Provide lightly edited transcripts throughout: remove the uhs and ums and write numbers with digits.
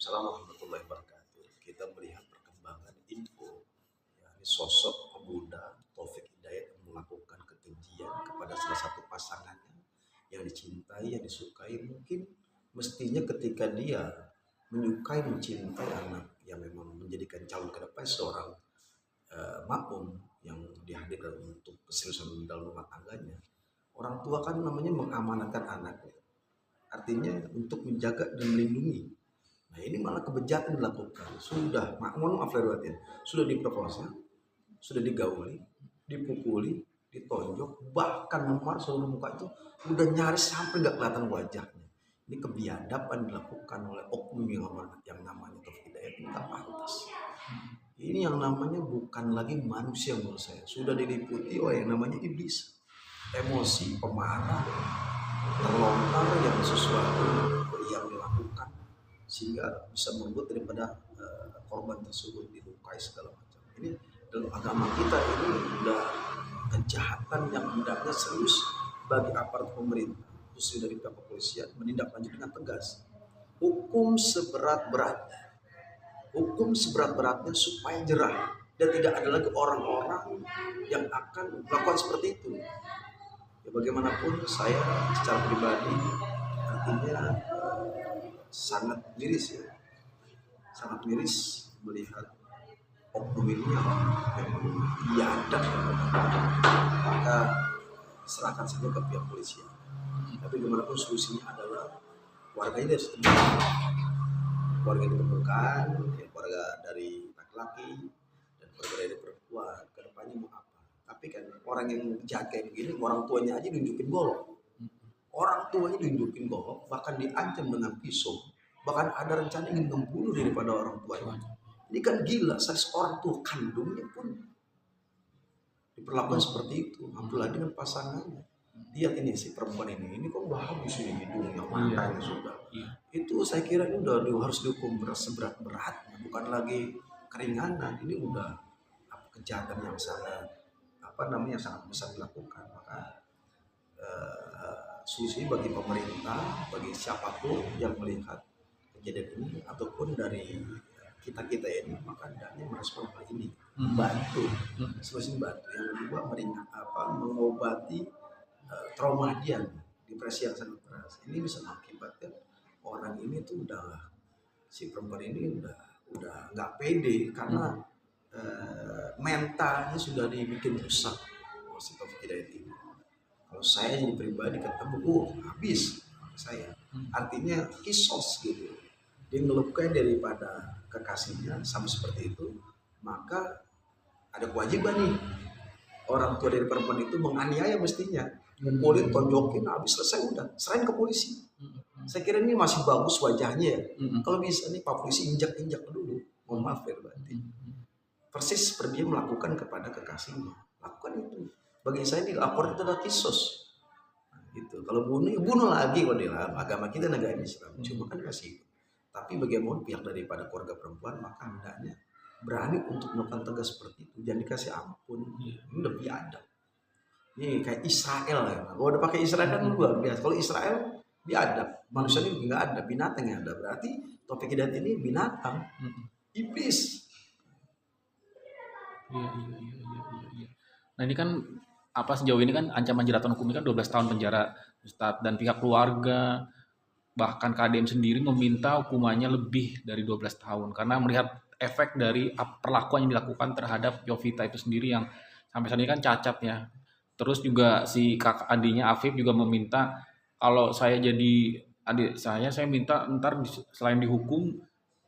Waalaikumsalam warahmatullahi wabarakatuh. Kita melihat perkembangan info, yakni sosok pemuda Taufik Hidayat yang melakukan kekejian kepada salah satu pasangannya yang dicintai, yang disukai. Mungkin mestinya ketika dia menyukai, mencintai anak yang memang menjadikan calon ke depan seorang makmum yang dihadirkan untuk keseriusan dalam rumah tangganya, orang tua kan namanya mengamanatkan anaknya, artinya untuk menjaga dan melindungi. Nah ini malah kebejatan dilakukan. Sudah, mohon maaf lahir batin, sudah diperkosa, sudah digauli, dipukuli, ditonjok, bahkan memar seluruh muka itu udah nyaris sampai nggak kelihatan wajahnya. Ini kebiadaban dilakukan oleh oknum yang namanya Taufik Hidayat, ini tak pantas. Ini yang namanya bukan lagi manusia menurut saya, sudah diliputi oleh yang namanya iblis. Emosi, pemarah, terlontar yang sesuatu yang dilakukan sehingga bisa membuat daripada korban tersebut dilukai segala macam. Ini dalam agama kita ini sudah kejahatan yang hendaknya serius bagi aparat pemerintah, khususnya dari pihak kepolisian, menindaklanjuti dengan tegas. Hukum seberat-beratnya supaya jerah dan tidak ada lagi orang-orang yang akan melakukan seperti itu. Ya bagaimanapun saya secara pribadi artinya sangat miris melihat oknum ini yang memang biadab, maka serahkan saja ke pihak polisi. Tapi bagaimanapun solusinya adalah warganya harus ditemukan, keluarga dari laki-laki dan keluarga dari perempuan, kedepannya mau apa. Tapi kan orang yang jahat kayak begini, orang tuanya aja nunjukin golok. Bahkan diancam dengan pisau. Bahkan ada rencana ingin membunuh daripada orang tuanya. Ini kan gila, seorang tua kandungnya pun diperlakukan seperti itu. Apalagi dengan pasangannya. Lihat ini si perempuan ini kok udah habis ini hidungnya, matanya sudah. Itu saya kira ini udah harus dihukum seberat-beratnya, bukan lagi keringanan. Ini udah kejahatan yang sangat sangat besar dilakukan. Maka solusi bagi pemerintah, bagi siapapun yang melihat kejadian ini ataupun dari kita ini, maka hendaknya merespon hal ini, membantu, yang kedua mengobati trauma dia, depresi yang sangat keras. Ini bisa mengakibatkan orang ini tuh si perempuan ini udah nggak pede karena mentalnya sudah dibikin rusak oleh si Taufik Hidayat ini. Kalau saya jadi pribadi ketemu, habis saya. Artinya kisos gitu. Dia ngelukai daripada kekasihnya sama seperti itu, maka ada kewajiban nih orang tua dari perempuan itu menganiaya mestinya. Ngumpulin, tonjokin, habis selesai udah serahin ke polisi. Saya kira ini masih bagus wajahnya ya. Kalau bisa nih Pak Polisi injak dulu. Mohon maaf ya berarti. Persis seperti dia melakukan kepada kekasihnya. Lakukan itu. Bagi saya ini lapor itu adalah kisos. Gitu. Kalau bunuh lagi kalau dalam agama kita negara Islam. Cuma kan kasih. Tapi bagaimana pihak daripada keluarga perempuan, maka hendaknya berani untuk melakukan tegas seperti itu. Jangan dikasih ampun. Ini udah biadab. Ini kayak Israel ya. Kalau udah pakai Israel kan luar biasa. Kalau Israel biadab. Manusia ini nggak ada, binatang yang ada. Berarti Taufik Hidayat ini binatang. Iblis. Iya. Nah ini kan sejauh ini kan ancaman jeratan hukumnya kan 12 tahun penjara, Ustadz, dan pihak keluarga bahkan KDM sendiri meminta hukumannya lebih dari 12 tahun karena melihat efek dari perlakuan yang dilakukan terhadap Yovita itu sendiri yang sampai saat ini kan cacat ya. Terus juga si kakak adiknya Afif juga meminta kalau saya jadi adik saya minta ntar selain dihukum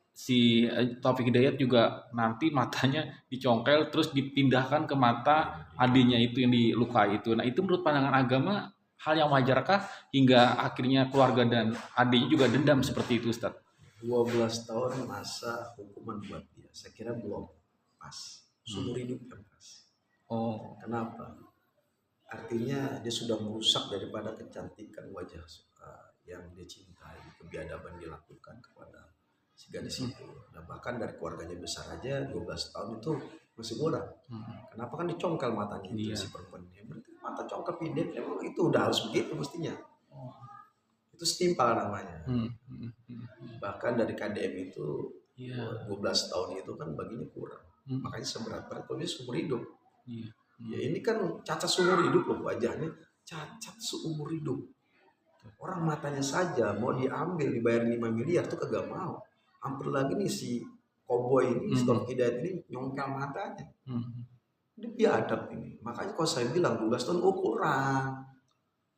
si Taufik Hidayat juga nanti matanya dicongkel terus dipindahkan ke mata adiknya itu yang dilukai itu. Nah itu menurut pandangan agama hal yang wajarkah hingga akhirnya keluarga dan adiknya juga dendam seperti itu, Ustaz? 12 tahun masa hukuman buat dia, saya kira belum pas. Seumur hidup yang pas. Oh. Kenapa? Artinya dia sudah merusak daripada kecantikan wajah yang dia cintai, kebiadaban dilakukan kepada si gadis itu. Nah bahkan dari keluarganya besar aja 12 tahun itu masih kurang. Kenapa kan dicongkel matanya itu si perempuan ini? Berarti mata congkel pindah, emang itu udah harus begitu mestinya. Itu setimpal namanya. Bahkan dari KDM itu Iya. 12 tahun itu kan baginya kurang. Mm. Makanya seberat-berat kalau dia seumur hidup. Iya. Ya ini kan cacat seumur hidup loh, wajahnya cacat seumur hidup. Orang matanya saja mau diambil dibayar 5 miliar tuh kagak mau. Hampir lagi nih si Cowboy ini, si Taufik Hidayat ini nyongkel matanya. Ini biadab ini. Makanya kalau saya bilang 12 tahun kurang.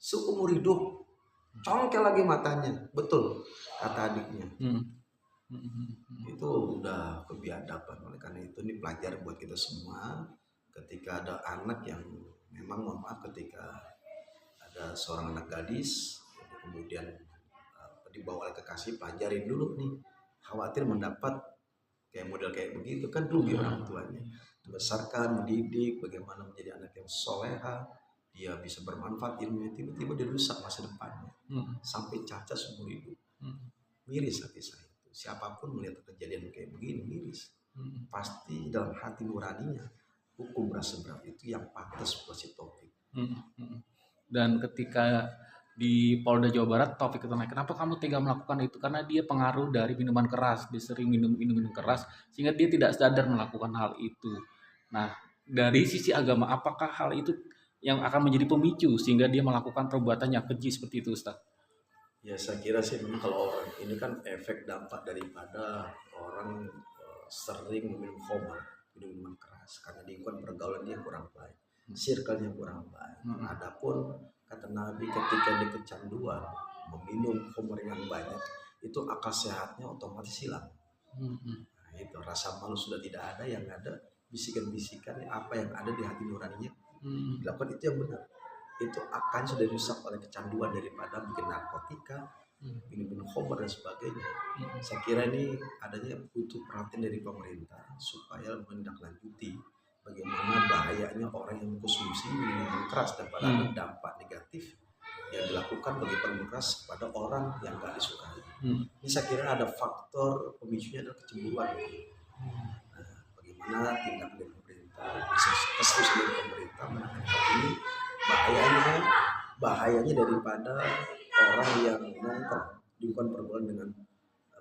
Seumur hidup. Congkel lagi matanya. Betul kata adiknya. Itu udah kebiadaban. Oleh karena itu ini pelajaran buat kita semua. Ketika ada anak yang memang mohon maaf ketika ada seorang anak gadis kemudian dibawa oleh kekasih, pelajarin dulu nih, khawatir mendapat kayak model kayak begitu kan rugi orang tuanya. Membesarkan, mendidik, bagaimana menjadi anak yang soleha, dia bisa bermanfaat ilmunya, tiba-tiba dia rusak masa depannya sampai cacat seumur hidup. Miris hati saya itu. Siapapun melihat kejadian kayak begini miris. Pasti dalam hati nuraninya hukum berat seberat itu yang pantas buat si Taufik. Dan ketika di Polda Jawa Barat, Taufik ketanya, kenapa kamu tega melakukan itu? Karena dia pengaruh dari minuman keras, dia sering minum keras, sehingga dia tidak sadar melakukan hal itu. Nah, dari sisi agama, apakah hal itu yang akan menjadi pemicu sehingga dia melakukan perbuatan yang keji seperti itu, Ustaz? Ya saya kira sih memang kalau orang ini kan efek dampak daripada orang sering minum khamar, minuman keras, karena lingkungan pergaulan dia kurang baik, circle-nya kurang baik. Adapun kata Nabi ketika dia kecanduan meminum khamar yang banyak, itu akal sehatnya otomatis hilang. Nah, itu rasa malu sudah tidak ada, yang ada bisikan-bisikan apa yang ada di hati nuraninya dilakukan itu yang benar. Itu akan sudah rusak oleh kecanduan daripada mungkin narkotika, minum khamar dan sebagainya. Saya kira ini adanya butuh perhatian dari pemerintah supaya menindaklanjuti bagaimana bahayanya orang yang mengkonsumsi minuman keras dan pada dampak negatif yang dilakukan bagi peminum keras kepada orang yang gak disukai. Ini saya kira ada faktor pemicunya adalah kecemburuan. Nah, bagaimana tindak dari pemerintah, keseriusan dari pemerintah menangani hal ini, bahayanya daripada orang yang nongkrong di lingkungan pergaulan dengan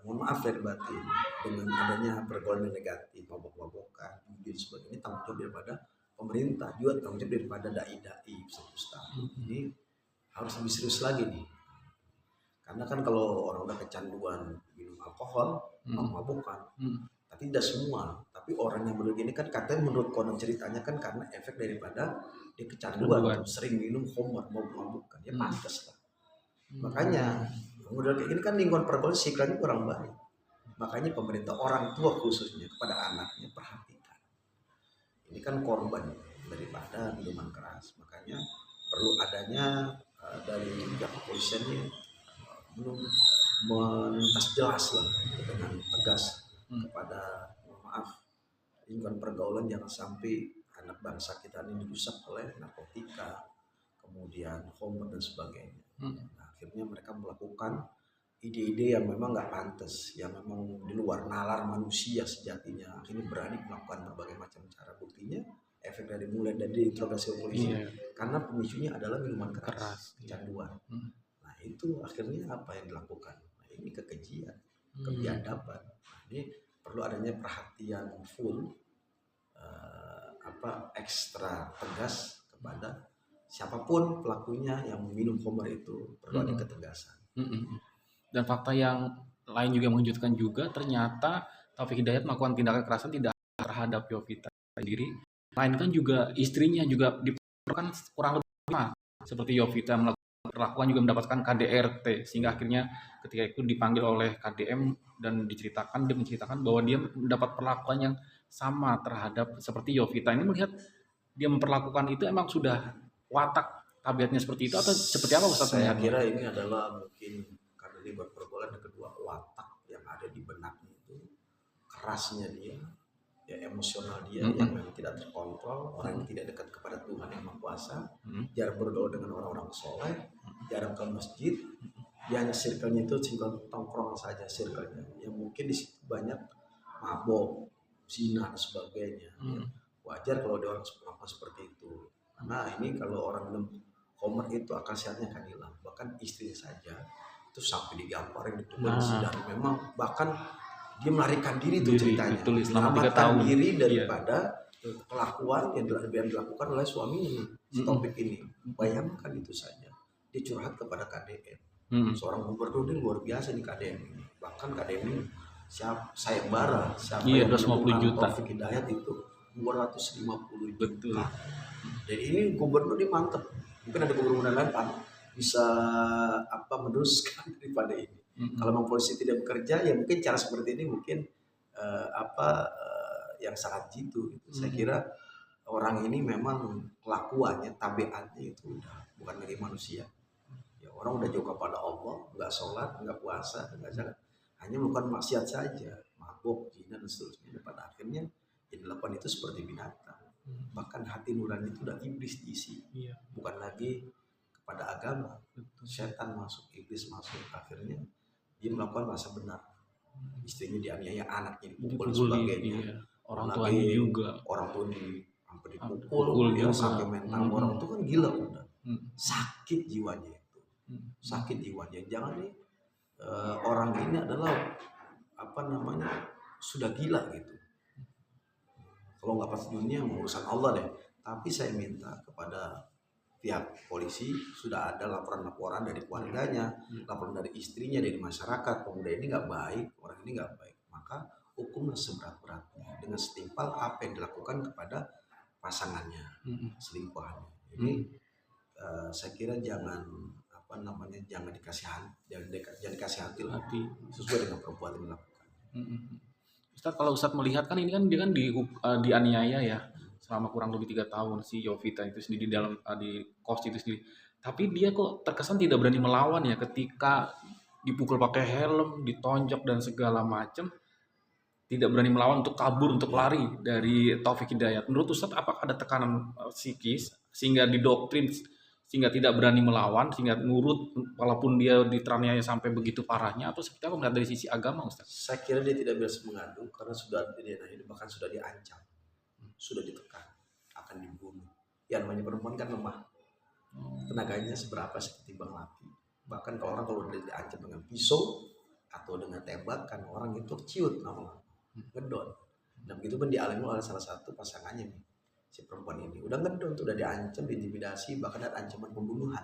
mohon maaf dari batin, dengan adanya pergaulan yang negatif, mabok-mabokan, judi sebagainya, tanggung jawab daripada pemerintah, juga tanggung jawab daripada dai-dai, ustaz. Ini harus lebih serius lagi nih. Karena kan kalau orang udah kecanduan minum alkohol, mabok-mabokan, tapi tidak semua. Tapi orang yang begini kan katanya menurut konon ceritanya kan karena efek daripada dia kecanduan, sering minum khamar, mabuk-mabukan, ya pantas lah. Makanya model kayak gini kan lingkungan pergaulan siklanya kurang baik. Makanya pemerintah, orang tua khususnya kepada anaknya perhatikan. Ini kan korban daripada minuman keras. Makanya perlu adanya dari pihak kepolisian ini belum mentas jelas lah dengan tegas kepada maaf lingkungan pergaulan, jangan sampai anak bangsa kita ini dirusak oleh narkotika, kemudian khamar dan sebagainya. Nah, akhirnya mereka melakukan ide-ide yang memang nggak pantas, yang memang di luar nalar manusia sejatinya. Akhirnya berani melakukan berbagai macam cara. Buktinya efek dari mulai dari interogasi polisi, karena pemicunya adalah minuman keras, kecanduan. Nah itu akhirnya apa yang dilakukan? Nah, ini kekejian, kebiadaban. Nah, ini perlu adanya perhatian full, ekstra tegas kepada siapapun pelakunya yang minum khamar itu, perlu ada ketegasan. Dan fakta yang lain juga mengejutkan juga, ternyata Taufik Hidayat melakukan tindakan kekerasan tidak terhadap Yovita sendiri, melainkan juga istrinya juga diperlakukan kurang lebih sama seperti Yovita melakukan, juga mendapatkan KDRT, sehingga akhirnya ketika itu dipanggil oleh KDM dan dia menceritakan bahwa dia mendapat perlakuan yang sama terhadap seperti Yovita. Ini melihat dia memperlakukan itu emang sudah watak tabiatnya seperti itu atau seperti apa Ustaz? Saya kira ini adalah mungkin karena dia berpergaulan, yang kedua watak yang ada di benaknya itu, kerasnya dia, ya emosional dia yang memang tidak terkontrol, orang yang tidak dekat kepada Tuhan yang Maha Kuasa, jarang bergaul dengan orang-orang soleh, jarang ke masjid, dia hanya circle-nya itu circle tongkrong saja, circle-nya yang mungkin di situ banyak mabok, zina dan sebagainya. Wajar kalau ada orang seperti itu, karena ini kalau orang minum khamar itu akal sehatnya akan hilang. Bahkan istrinya saja itu sampai digamparin itu polisi, Nah, dan memang bahkan dia melarikan diri tuh ceritanya, ditulis selama 3 menyelamatkan tahun. diri Iya. daripada kelakuan yang dilakukan oleh suaminya si Mm-mm. Taufik ini. Bayangkan itu saja, dia curhat kepada KDM, Mm-mm. seorang gubernur ini luar biasa nih KDM ini. Bahkan KDM ini sayembara siapa Iya, yang 250 menemukan juta. Taufik Hidayat itu 250 Betul. juta. Jadi ini gubernur ini mantep. Mungkin ada gubernur lain Pak bisa meneruskan daripada ini. Mm-mm. Kalau memang polisi tidak bekerja, ya mungkin cara seperti ini mungkin yang sangat jitu. Gitu. Saya kira orang ini memang kelakuannya, tabiatnya itu udah bukan lagi manusia. Ya, orang udah jauh kepada Allah, nggak sholat, nggak puasa, nggak zakat, hanya melakukan maksiat saja, mabuk, zina dan seterusnya. Dan pada akhirnya yang dilakukan itu seperti binatang. Bahkan hati nurani itu udah iblis diisi, Iya. bukan lagi kepada agama. Betul. Setan masuk, iblis masuk, akhirnya dia melakukan masa benar. Istrinya dianiaya, anaknya dipukul dan sebagainya. Iya. Orang Lagi tuanya juga. orang tua sampai Dipukul dipukul, ya juga. sampai mental orang itu kan gila udah. Mm. Sakit jiwanya itu, Mm. sakit jiwanya. Jangan nih orang ini adalah sudah gila gitu. Kalau nggak pas dunia urusan Allah deh. Tapi saya minta kepada pihak polisi, sudah ada laporan-laporan dari keluarganya, laporan dari istrinya, dari masyarakat, pemuda ini nggak baik, orang ini nggak baik, maka hukumlah seberat-beratnya dengan setimpal apa yang dilakukan kepada pasangannya, selingkuhannya. Ini saya kira jangan jangan dikasih hati lah, sesuai dengan perbuatan yang dilakukan. Ustadz, kalau Ustadz melihat kan ini kan dia kan dianiaya ya selama kurang lebih 3 tahun si Yovita itu sendiri di dalam di kos itu sendiri. Tapi dia kok terkesan tidak berani melawan ya ketika dipukul pakai helm, ditonjok dan segala macam, tidak berani melawan untuk kabur, untuk lari dari Taufik Hidayat. Menurut Ustadz, apakah ada tekanan psikis sehingga didoktrin sehingga tidak berani melawan, sehingga nurut walaupun dia diteraniaya sampai begitu parahnya, atau seperti apa melihat dari sisi agama, Ustaz? Saya kira dia tidak bisa mengadu karena sudah ini bahkan sudah diancam, sudah ditekan akan dibunuh. Yang namanya perempuan kan lemah, tenaganya seberapa seperti bang laki. Bahkan kalau udah diancam dengan pisau atau dengan tembakan, orang itu ciut lama-lama, ngedon. Dan begitu pun dialami oleh salah satu pasangannya nih, si perempuan ini udah ngedon, udah diancam, diintimidasi, bahkan ada ancaman pembunuhan.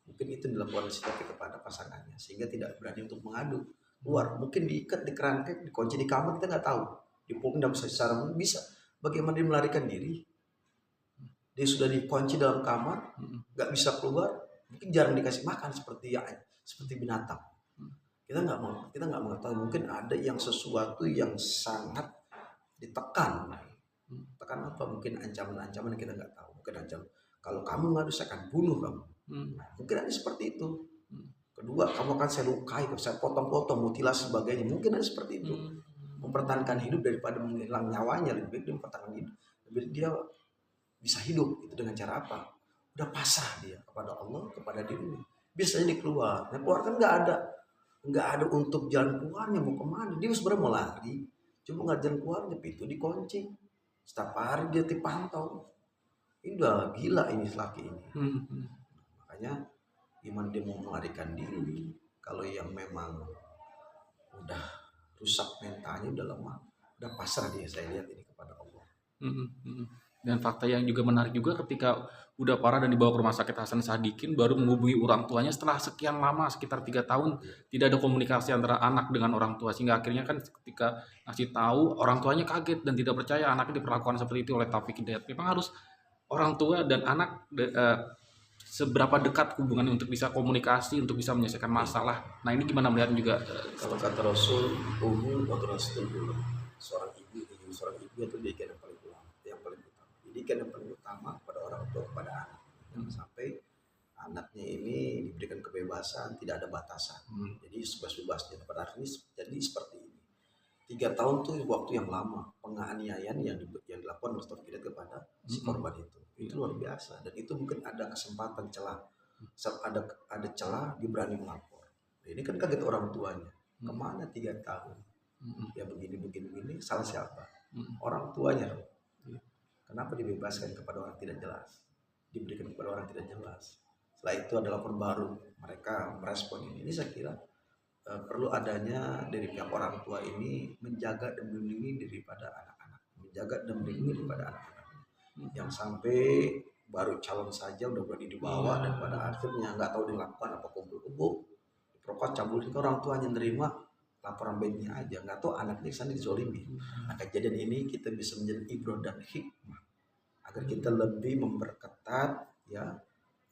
Mungkin itu dilakukan si Taufik kepada pasangannya sehingga tidak berani untuk mengadu keluar. Mungkin diikat, dikerangkeng, dikunci di kamar, kita nggak tahu. Dipukul dan secara bisa. Bagaimana dia melarikan diri? Dia sudah dikunci dalam kamar, nggak bisa keluar. Mungkin jarang dikasih makan seperti binatang. Kita nggak mengetahui. Mungkin ada yang sesuatu yang sangat ditekan. Tekan apa? Mungkin ancaman-ancaman yang kita nggak tahu. Mungkin ancaman kalau kamu ngadu saya akan bunuh kamu. Mungkin ada seperti itu. Kedua, kamu akan saya lukai, saya potong-potong, mutilasi sebagainya. Mungkin ada seperti itu. Mempertahankan hidup daripada menghilang nyawanya, lebih baik dia mempertahankan hidup. Lebih baik dia bisa hidup itu dengan cara apa? Udah pasrah dia kepada Allah, kepada dirinya. Biasanya dia keluar. Nah, keluar kan nggak ada untuk jalan keluarnya, mau kemana? Dia sebenarnya mau lari, cuma nggak jalan keluarnya, pintu dikunci. Setiap hari dia dipantau. Ini udah gila ini laki ini. Makanya gimana dia mau melarikan diri kalau yang memang udah rusak mentalnya, udah lemah, udah pasrah dia, saya lihat ini kepada Allah. Dan fakta yang juga menarik juga ketika udah parah dan dibawa ke rumah sakit Hasan Sadikin baru menghubungi orang tuanya setelah sekian lama, sekitar 3 tahun tidak ada komunikasi antara anak dengan orang tua, sehingga akhirnya kan ketika ngasih tahu orang tuanya kaget dan tidak percaya anaknya diperlakukan seperti itu oleh Taufik Hidayat. Memang harus orang tua dan anak seberapa dekat hubungannya untuk bisa komunikasi, untuk bisa menyelesaikan masalah. Nah, ini gimana melihat juga? Kalau kata Rasul, seorang ibu itu didikan yang paling utama. Didikan yang paling utama pada orang tua, kepada anak. Jangan sampai anaknya ini diberikan kebebasan, tidak ada batasan. Jadi sebebas-bebasnya. Pada akhirnya jadi seperti ini. 3 tahun tuh waktu yang lama, penganiayaan yang dilakukan oleh Taufik Hidayat kepada si korban itu luar biasa. Dan itu mungkin ada kesempatan celah, ada celah dia berani melapor. Nah, ini kan kaget orang tuanya, kemana 3 tahun ya begini salah siapa? Orang tuanya. Kenapa dibebaskan kepada orang tidak jelas, diberikan kepada orang tidak jelas? Setelah itu ada lapor baru, mereka merespon ini. Ini saya kira perlu adanya dari pihak orang tua ini menjaga dan melindungi daripada anak-anak, menjaga dan melindungi daripada anak-anak, yang sampai baru calon saja udah berani dibawa dan pada akhirnya nggak tahu dilakukan apa kumpul-kumpul, diperkosa, cabul, ke orang tuanya nerima laporan baiknya aja, nggak tahu anaknya sana dizolimi. Nah, kejadian ini kita bisa menjadi ibrah dan hikmah agar kita lebih memperketat ya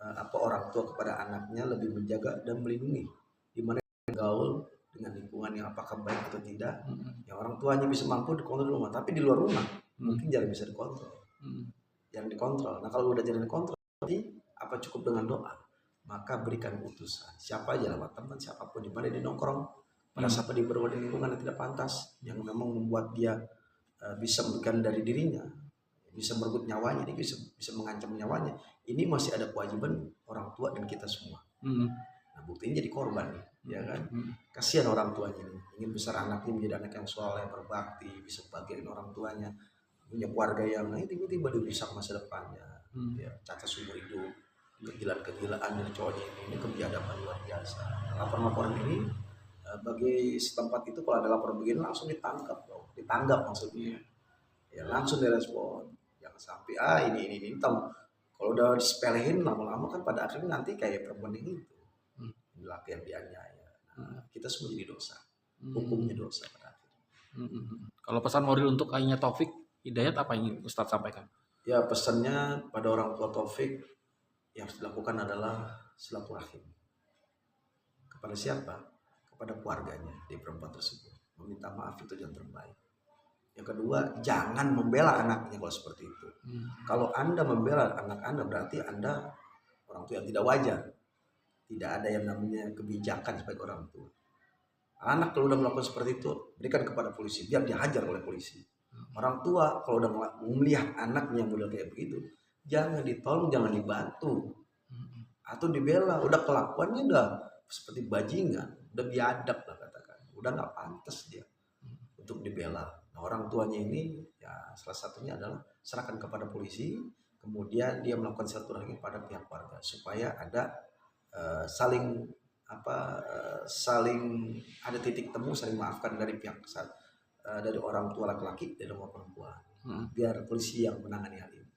apa orang tua kepada anaknya, lebih menjaga dan melindungi di mana gaul dengan lingkungan yang apakah baik atau tidak. Yang orang tuanya bisa mampu dikontrol di rumah, tapi di luar rumah mungkin jarang bisa dikontrol. Yang dikontrol. Nah, kalau udah jarang dikontrol, berarti apa cukup dengan doa? Maka berikan utusan. Siapa aja lewat teman, siapapun di mana dia nongkrong, pada saat dia berada di lingkungan yang tidak pantas, yang memang membuat dia bisa memberikan dari dirinya, bisa merebut nyawanya, dia bisa mengancam nyawanya. Ini masih ada kewajiban orang tua dan kita semua. Nah, buktinya jadi korban nih, ya kan? Kasihan orang tuanya nih, ingin besar anaknya menjadi anak yang soleh, berbakti, bisa bagian orang tuanya, punya keluarga yang tiba-tiba dirusak masa depannya, ya, cacat seumur hidup, kegilaan dari cowoknya ini kebiadaban luar biasa. Laporan-laporan ini bagi setempat itu kalau ada laporan begini langsung ditanggap maksudnya, ya langsung direspon, jangan sampai ini tahu. Kalau udah disepelehin lama-lama kan pada akhirnya nanti kayak perempuan itu laki yang dianiaya. Nah, kita semua jadi dosa, hukumnya dosa pada akhirnya. Kalau pesan moral untuk ayahnya Taufik Hidayat apa yang ingin Ustadz sampaikan? Ya, pesannya pada orang tua Taufik yang harus dilakukan adalah silaturahim. Kepada siapa? Kepada keluarganya di perempuan tersebut. Meminta maaf itu yang terbaik. Yang kedua, jangan membela anaknya kalau seperti itu. Kalau Anda membela anak Anda berarti Anda orang tua yang tidak wajar. Tidak ada yang namanya kebijakan sebagai orang tua. Anak kalau udah melakukan seperti itu, berikan kepada polisi, biar dihajar oleh polisi. Orang tua kalau udah melihat anaknya model kayak begitu, jangan ditolong, jangan dibantu, atau dibela. Udah kelakuannya udah seperti bajingan, udah biadab lah katakan, udah nggak pantas dia untuk dibela. Nah, orang tuanya ini ya salah satunya adalah serahkan kepada polisi, kemudian dia melakukan silaturahmi pada pihak keluarga supaya ada saling ada titik temu, saling maafkan dari pihak dari orang tua laki-laki dan orang perempuan, biar polisi yang menangani hal ini.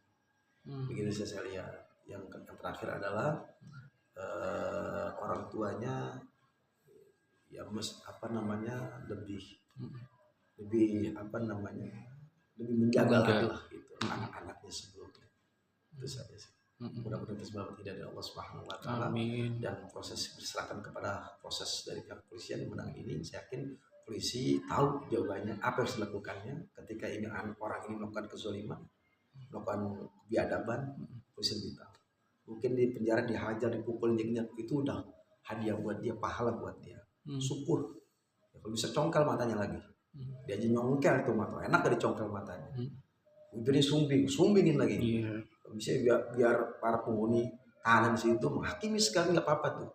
Begitu saya lihat. Yang terakhir adalah orang tuanya ya lebih menjaga lah gitu anak-anaknya sebelumnya. Itu saja sih. Mudah-mudahan sebab tidak ada Allah Subhanahu wa taala, dan proses diserahkan kepada proses dari pihak kepolisian yang menangani ini. Saya yakin polisi tahu jawabannya apa yang harus dilakukannya ketika ini orang ini melakukan kezaliman, melakukan biadaban. Polisi lebih tahu. Mungkin di penjara dihajar, dipukul, itu udah hadiah buat dia, pahala buat dia, syukur. Ya, kalau bisa congkel matanya lagi, dia aja nyongkel itu mata, enak gak dicongkel matanya, bibirnya sumbingin lagi. Bisa biar para penghuni tahanan situ menghakimi sekali, nggak apa-apa tuh.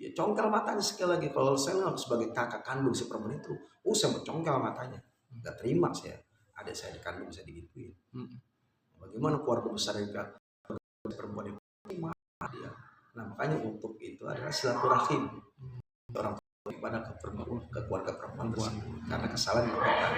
Ya congkel matanya sekali lagi. Kalau saya sebagai kakak kandung si perempuan itu, saya mau congkel matanya, nggak terima saya. Ada saya di kandung saya digituin. Bagaimana keluarga besar yang perempuan itu terima dia. Nah, makanya untuk itu adalah silaturahim orang tua kepada ke keluarga perempuan tersebut karena kesalahan yang pertama.